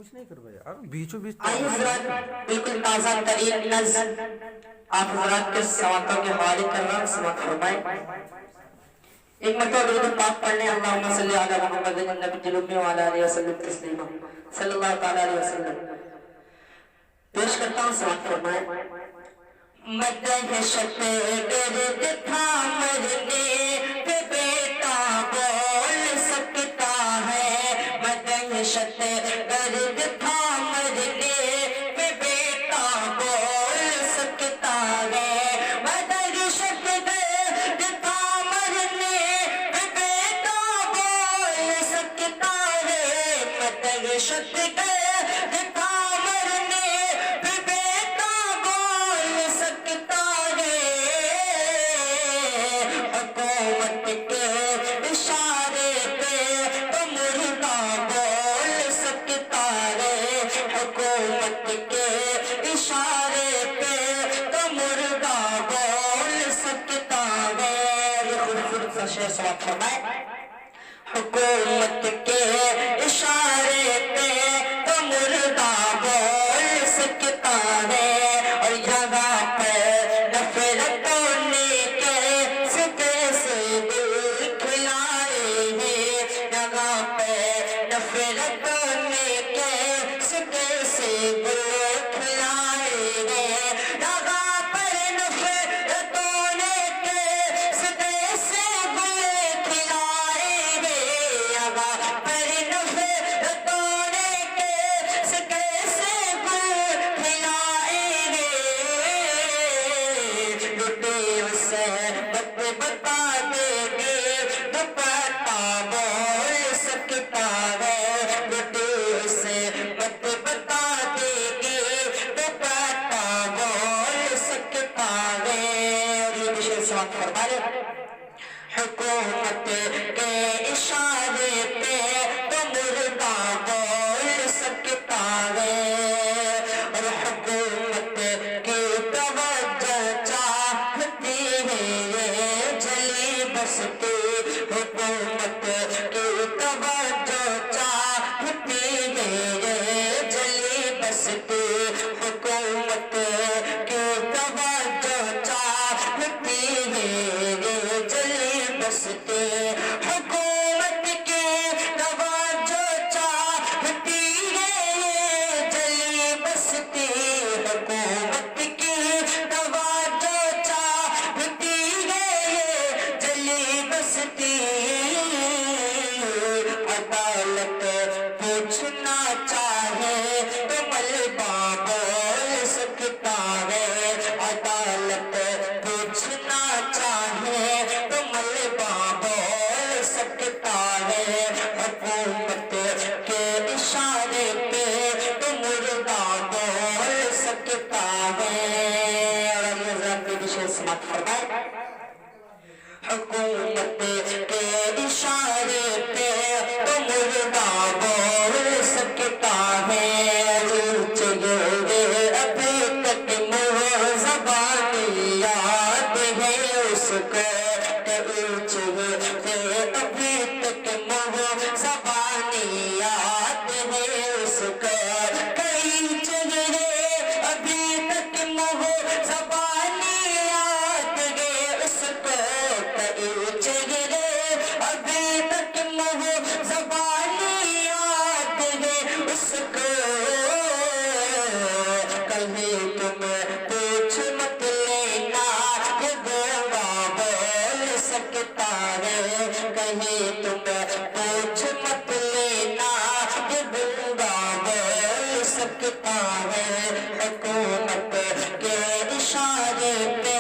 کچھ نہیں کر بھائی یار بیچو بیچ آئیے حضرات بالکل تازہ ترین نظم آپ حضرات کے سواتوں کے حوالے کر رہا ہوں، سماعت فرمائیں۔ ایک مرتبہ درود پاک پڑھ لیں، اللہم صلی علی محمد النبی الامی وعلی آلہ وسلم تسلیما صلی اللہ تعالی علیہ وسلم۔ پیش کرتا ہوں، سماعت فرمائیں۔ مدح شکر تھا مرنے پہ بیٹا بول سکتا ہے، مدح شکر تھا مرنے پہ بیٹا بول سکتا ہے، مدح شکر تھا مرنے پہ بیٹا بول سکتا ہے، مدح شکر حکومت کے اشارے پہ تو مردہ بول سکتا ہے، اور جگہ پہ نفرت کے سکے سے دل کھلائے ہیں، جگہ پہ نفرت کے سکے سے دل کھلائے ہیں، جگہ پر نفرت کے سکے سے دل کھلائے ہیں، جگہ پر نفرت کے سکے سے دل کھلائے ہیں، لٹے اسے بتا دے گے دوپٹہ بول سکتا ہے، لٹے اسے بتا دے گے دوپٹہ بول سکتا ہے، اور یہ بھی سماعت فرما لیں۔ حکومت کے اشارے پہ تو مردہ بول سکتا ہے، اور حکومت کی توجہ چاہتی ہے یہ جلی بستی، حکومت کی توجہ چاہتی ہے یہ جلی بستی، حکومت کی توجہ چاہتی ہے یہ جلی بستی، حکومت کی توجہ چاہتی ہے یہ جلی بستی، حکومت کی توجہ چاہتی ہے یہ جلی بستی، عدالت پوچھنا چاہے تو ملبہ بول سکتا ہے، عدالت پوچھنا چاہے تو ملبہ بول سکتا ہے، حکومت کے اشارے پہ تو مردہ بول سکتا ہے، اور اللہ ذات کی بشیر سماعت فرمائے۔ حکومت کے اشارے پہ تو مردہ بول سکتا ہے، چلے ابھی تک منہ زبانی یاد ہے اس کو، چلے ابھی تک منہ زبانی یاد ہے اس کو، کئی چہرے ابھی تک منہ زبانی یاد ہے اس کو، کئی چہرے ابھی تک منہ زبانی یاد ہے اس کو، کہیں تم پوچھ مت لینا یہ گنگا بول سکتا ہے، کہیں تم پوچھ مت لینا یہ گنگا بول سکتا ہے، حکومت کے اشارے پہ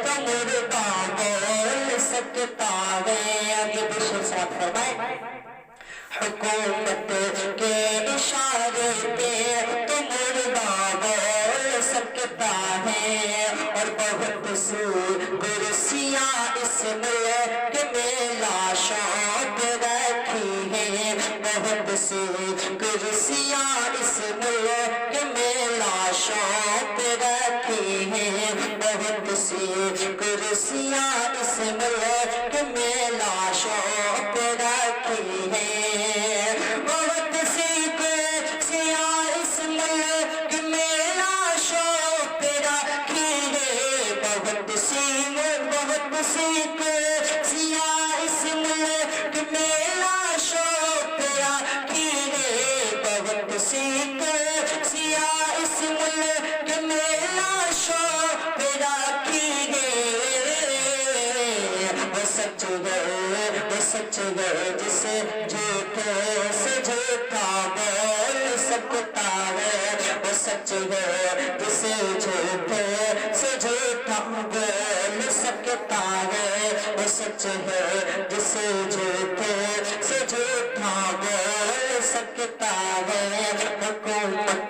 تو مردہ بول سکتا ہے، آگے بشیر سماعت فرمائیں۔ حکومت کے اشارے پہ تو مردہ بول سکتا ہے، اور بہت سی کرسیاں اس ملک میں لاشوں پہ رکھی ہیں، بہت سی کرسیاں اس ملک میں لاشوں پہ رکھی ہیں، بہت سی کرسیاں اس ملک میں لاشوں پہ رکھی ہیں، بہت سی کرسیاں میلا شوق راکھی ہے بہت سی سیاہ اس ملک میلا شوق راکھی ہے وہ سچ ہے جسے جھوٹے سے جھوٹا بول سکتا ہے وہ سچ ہے جسے جھوٹے سے جھوٹا بول سکتا ہے وہ سچ ہے جسے جھوٹے سے جھوٹا بول سکتا ہے حکومت